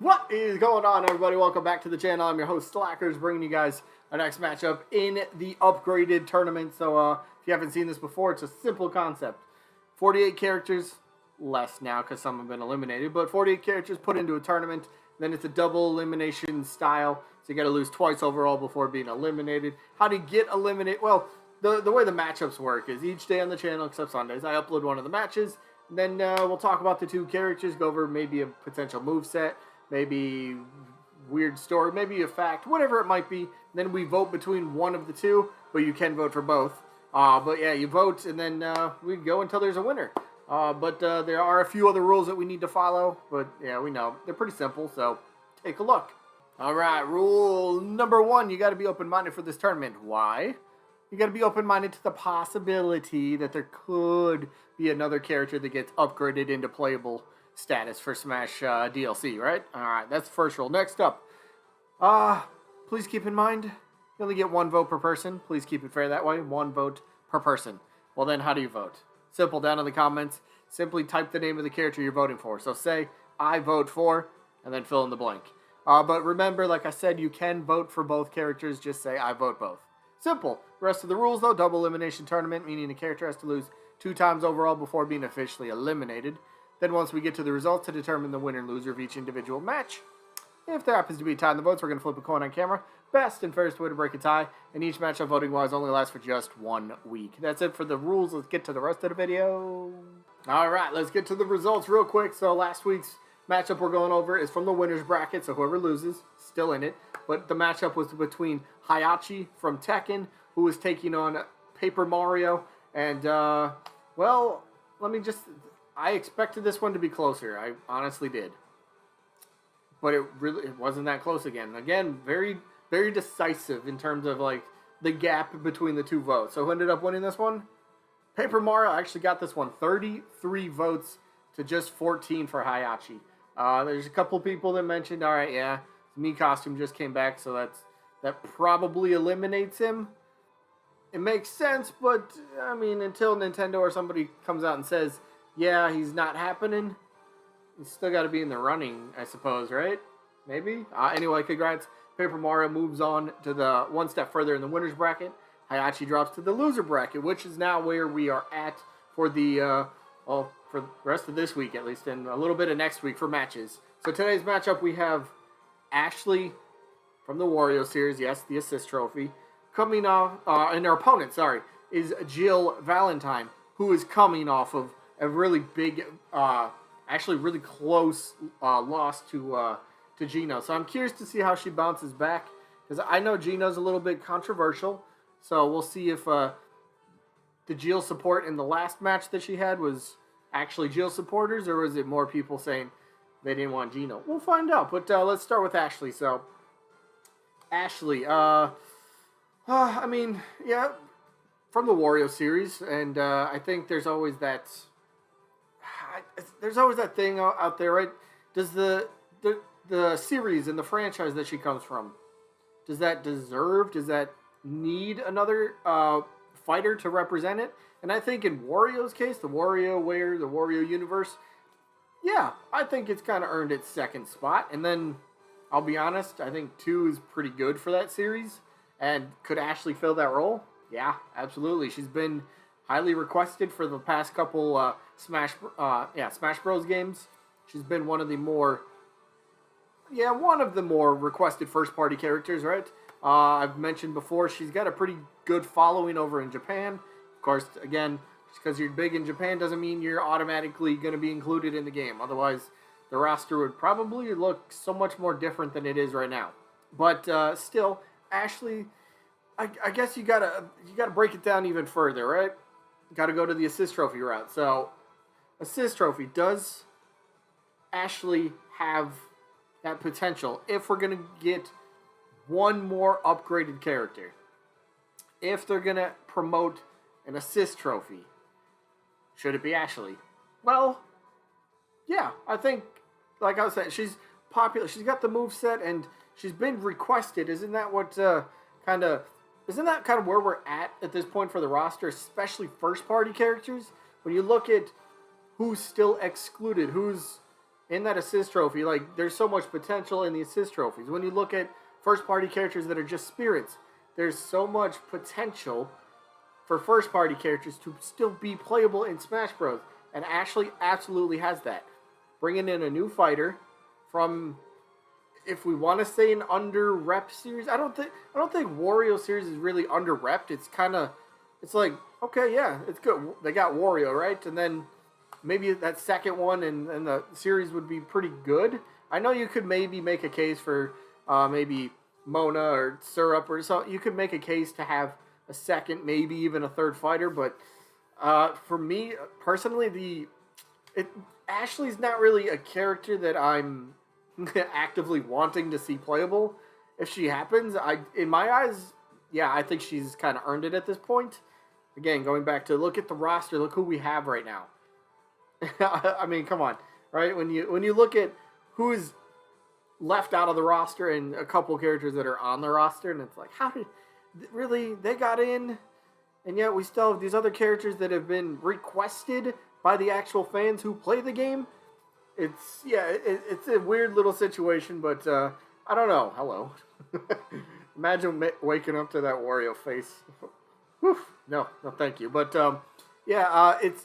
What is going on, everybody? Welcome back to the channel. I'm your host, Slackers, bringing you guys our next matchup in the upgraded tournament. So, if you haven't seen this before, it's a simple concept. 48 characters, less now because some have been eliminated, but 48 characters put into a tournament. Then it's a double elimination style, so you got to lose twice overall before being eliminated. How do you get eliminated? Well, the way the matchups work is each day on the channel, except Sundays, I upload one of the matches. And then we'll talk about the two characters, go over maybe a potential moveset, maybe weird story, maybe a fact, whatever it might be. Then we vote between one of the two, but you can vote for both. But yeah, you vote, and then we go until there's a winner. But there are a few other rules that we need to follow, but yeah, we know. They're pretty simple, so take a look. All right, rule number 1, you got to be open-minded for this tournament. Why? You got to be open-minded to the possibility that there could be another character that gets upgraded into playable status for Smash DLC, right? All right, that's the first rule. Next up, please keep in mind, you only get one vote per person. Please keep it fair that way. One vote per person. Well, then how do you vote? Simple, down in the comments. Simply type the name of the character you're voting for. So say, I vote for, and then fill in the blank. But remember, like I said, you can vote for both characters. Just say, I vote both. Simple. The rest of the rules, though, double elimination tournament, meaning a character has to lose 2 times overall before being officially eliminated. Then once we get to the results to determine the winner and loser of each individual match, if there happens to be a tie in the votes, we're going to flip a coin on camera. Best and fairest way to break a tie, and each matchup voting-wise only lasts for just 1 week. That's it for the rules. Let's get to the rest of the video. Alright, let's get to the results real quick. So last week's matchup we're going over is from the winner's bracket, so whoever loses, still in it. But the matchup was between Hayachi from Tekken, who was taking on Paper Mario, and, well, I expected this one to be closer. I honestly did. But it wasn't that close again. Again, very, very decisive in terms of, like, the gap between the two votes. So who ended up winning this one? Paper Mario actually got this one. 33 votes to just 14 for Hayachi. There's a couple people that mentioned, all right, yeah, Mii costume just came back, so that probably eliminates him. It makes sense, but, I mean, until Nintendo or somebody comes out and says, yeah, he's not happening, he's still got to be in the running, I suppose, right? Maybe? Anyway, congrats. Paper Mario moves on to the one step further in the winner's bracket. Hayachi drops to the loser bracket, which is now where we are at for the, for the rest of this week, at least, and a little bit of next week for matches. So today's matchup, we have Ashley from the Wario series, yes, the assist trophy, coming off, and their opponent, is Jill Valentine, who is coming off of a really big, actually really close loss to Gino. So I'm curious to see how she bounces back, because I know Gino's a little bit controversial. So we'll see if the Jill support in the last match that she had was actually Jill supporters, or was it more people saying they didn't want Gino? We'll find out. But let's start with Ashley. So Ashley, I mean, yeah, from the Wario series, and I think there's always that thing out there, right? Does the series and the franchise that she comes from, does that need another fighter to represent it? And I think in Wario's case, the Wario universe, yeah, I think it's kind of earned its second spot. And then, I'll be honest, I think 2 is pretty good for that series. And could Ashley fill that role? Yeah, absolutely. She's been highly requested for the past couple Smash Bros. Games. She's been one of the more requested first-party characters, right? I've mentioned before, she's got a pretty good following over in Japan. Of course, again, just because you're big in Japan doesn't mean you're automatically going to be included in the game. Otherwise, the roster would probably look so much more different than it is right now. But still, Ashley, I guess you gotta break it down even further, right? Got to go to the assist trophy route. So, assist trophy, does Ashley have that potential if we're gonna get one more upgraded character? If they're gonna promote an assist trophy, should it be Ashley? Well, yeah, I think, like I was saying, she's popular. She's got the moveset, and she's been requested. Isn't that kind of where we're at this point for the roster, especially first-party characters? When you look at who's still excluded, who's in that assist trophy, like, there's so much potential in the assist trophies. When you look at first-party characters that are just spirits, there's so much potential for first-party characters to still be playable in Smash Bros. And Ashley absolutely has that. Bringing in a new fighter from, if we want to say, an under-rep series. I don't think Wario series is really under-repped. It's like, okay, yeah, it's good. They got Wario, right? And then maybe that second one and the series would be pretty good. I know you could maybe make a case for maybe Mona or Syrup or something. You could make a case to have a second, maybe even a third fighter, but for me personally, Ashley's not really a character that I'm actively wanting to see playable. If she happens, in my eyes, yeah, I think she's kind of earned it at this point. Again, going back to look at the roster, look who we have right now. I mean, come on, right? When you look at who's left out of the roster and a couple characters that are on the roster, and it's like, how did really they got in, and yet we still have these other characters that have been requested by the actual fans who play the game. It's a weird little situation, but I don't know. Hello. Imagine waking up to that Wario face. Whew. No, thank you. But it's,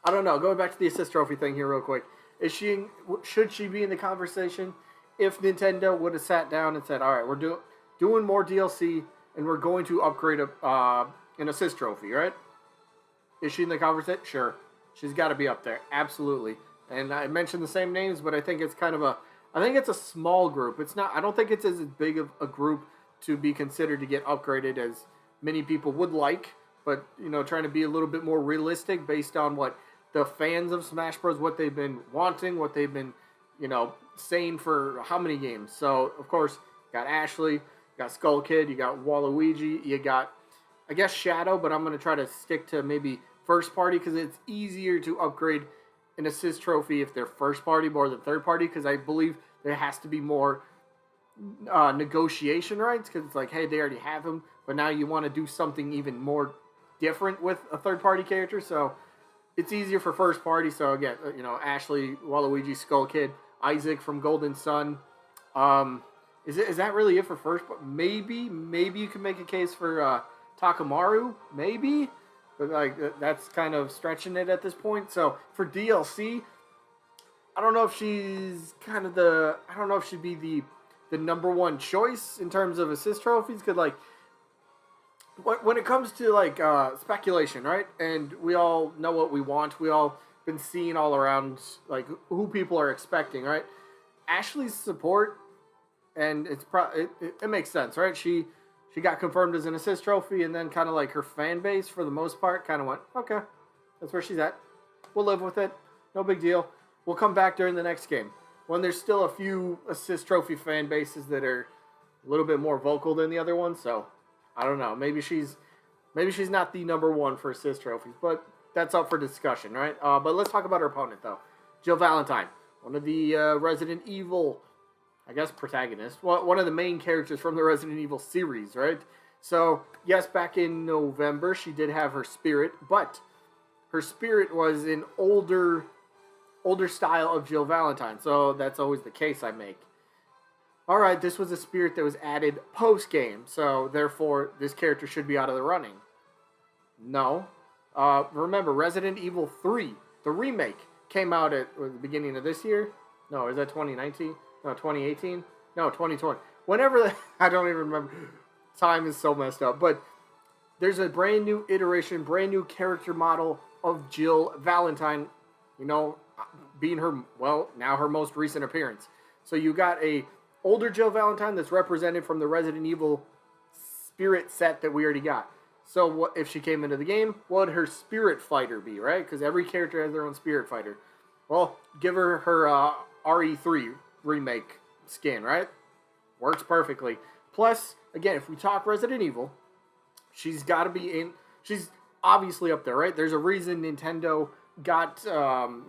I don't know. Going back to the assist trophy thing here real quick. Should she be in the conversation if Nintendo would have sat down and said, all right, we're doing more DLC and we're going to upgrade an assist trophy, right? Is she in the conversation? Sure. She's got to be up there. Absolutely. And I mentioned the same names, but I think it's I think it's a small group. I don't think it's as big of a group to be considered to get upgraded as many people would like, but, trying to be a little bit more realistic based on what the fans of Smash Bros., what they've been wanting, what they've been, saying for how many games. So, of course, you got Ashley, you got Skull Kid, you got Waluigi, you got, I guess, Shadow, but I'm going to try to stick to maybe first party because it's easier to upgrade an assist trophy if they're first party more than third party, because I believe there has to be more negotiation rights, because it's like, hey, they already have him, but now you want to do something even more different with a third party character, so it's easier for first party. So again, Ashley, Waluigi, Skull Kid, Isaac from Golden Sun. Is that really it for first? Maybe you can make a case for Takamaru, maybe, but that's kind of stretching it at this point. So for DLC, I don't know if she's I don't know if she'd be the number one choice in terms of assist trophies, because when it comes to speculation, right? And we all know what we want. We all been seeing all around who people are expecting, right? Ashley's support, and it makes sense, right? She got confirmed as an assist trophy, and then kind of her fan base for the most part kind of went, okay, that's where she's at. We'll live with it. No big deal. We'll come back during the next game when there's still a few assist trophy fan bases that are a little bit more vocal than the other ones. So I don't know. Maybe she's not the number one for assist trophies, but that's up for discussion, right? But let's talk about her opponent though, Jill Valentine, one of the Resident Evil, I guess, protagonist, one of the main characters from the Resident Evil series, right? So, yes, back in November, she did have her spirit, but her spirit was an older style of Jill Valentine, so that's always the case I make. Alright, this was a spirit that was added post-game, so therefore, this character should be out of the running. No. Remember, Resident Evil 3, the remake, came out at the beginning of this year? No, is that 2019? No, 2018? No, 2020. Whenever, I don't even remember. Time is so messed up. But there's a brand new iteration, brand new character model of Jill Valentine, being now her most recent appearance. So you got a older Jill Valentine that's represented from the Resident Evil spirit set that we already got. So what if she came into the game, what would her spirit fighter be, right? Because every character has their own spirit fighter. Well, give her RE3 remake skin, right? Works perfectly. Plus, again, if we talk Resident Evil, she's got to be in. She's obviously up there, right? There's a reason Nintendo got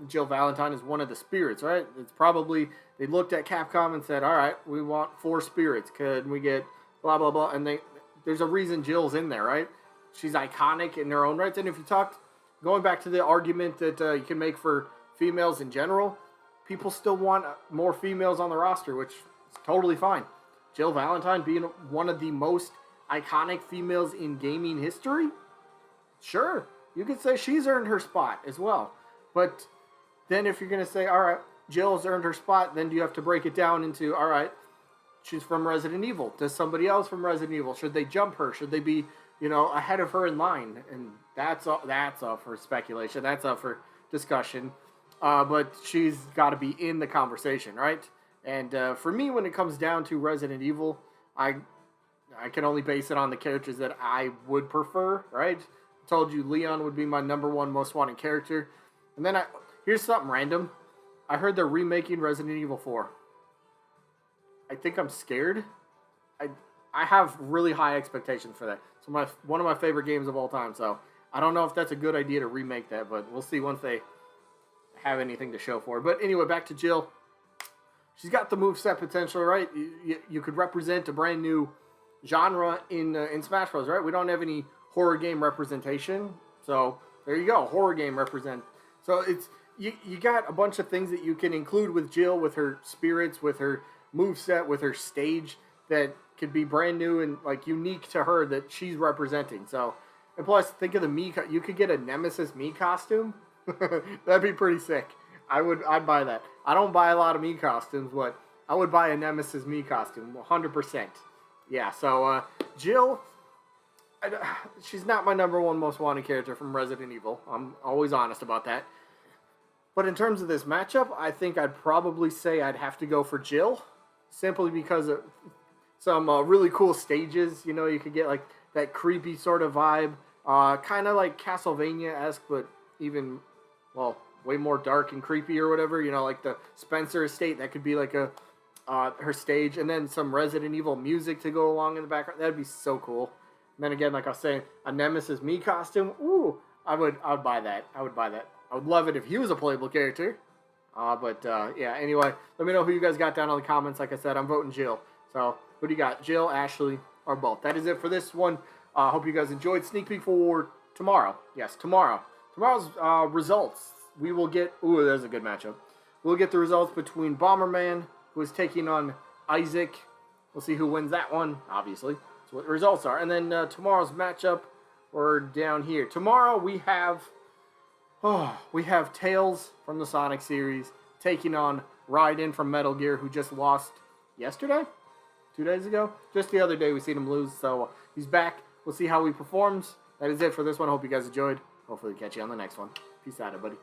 Jill Valentine as one of the spirits, right? It's probably they looked at Capcom and said, all right, we want 4 spirits. Could we get blah, blah, blah? And there's a reason Jill's in there, right? She's iconic in her own rights. And if you talked, going back to the argument that you can make for females in general, people still want more females on the roster, which is totally fine. Jill Valentine being one of the most iconic females in gaming history, sure, you could say she's earned her spot as well. But then if you're going to say, all right, Jill's earned her spot, then do you have to break it down into, all right, she's from Resident Evil. Does somebody else from Resident Evil, should they jump her? Should they be, ahead of her in line? And that's up for speculation. That's up for discussion. But she's got to be in the conversation, right? And for me, when it comes down to Resident Evil, I can only base it on the characters that I would prefer, right? I told you Leon would be my number one most wanted character. And then here's something random. I heard they're remaking Resident Evil 4. I think I'm scared. I have really high expectations for that. It's one of my favorite games of all time, so I don't know if that's a good idea to remake that, but we'll see once they have anything to show for it. But anyway, back to Jill. She's got the moveset potential, right? You could represent a brand new genre in Smash Bros., right? We don't have any horror game representation, so there you go, horror game represent. So it's you got a bunch of things that you can include with Jill, with her spirits, with her moveset, with her stage that could be brand new and like unique to her that she's representing. So, and plus, think of the Mii. You could get a Nemesis Mii costume. That'd be pretty sick. I'd buy that. I don't buy a lot of Mii costumes, but I would buy a Nemesis Mii costume, 100%. Yeah. So Jill, she's not my number one most wanted character from Resident Evil. I'm always honest about that. But in terms of this matchup, I think I'd probably say I'd have to go for Jill, simply because of some really cool stages. You could get like that creepy sort of vibe, kind of like Castlevania-esque, but even, well, way more dark and creepy or whatever. Like the Spencer estate, that could be like her stage, and then some Resident Evil music to go along in the background. That'd be so cool. And then again, like I was saying, a Nemesis Mii costume. Ooh, I would buy that. I would buy that. I would love it if he was a playable character. Yeah, anyway, let me know who you guys got down in the comments. Like I said, I'm voting Jill. So, who do you got? Jill, Ashley, or both? That is it for this one. Hope you guys enjoyed. Sneak peek for tomorrow. Yes, tomorrow. Tomorrow's results. We will get... Ooh, there's a good matchup. We'll get the results between Bomberman, who is taking on Isaac. We'll see who wins that one, obviously. That's what the results are. And then tomorrow's matchup, we're down here. Tomorrow we have Tails from the Sonic series taking on Raiden from Metal Gear, who just lost yesterday? 2 days ago? Just the other day we seen him lose, so he's back. We'll see how he performs. That is it for this one. Hope you guys enjoyed. Hopefully catch you on the next one. Peace out, everybody.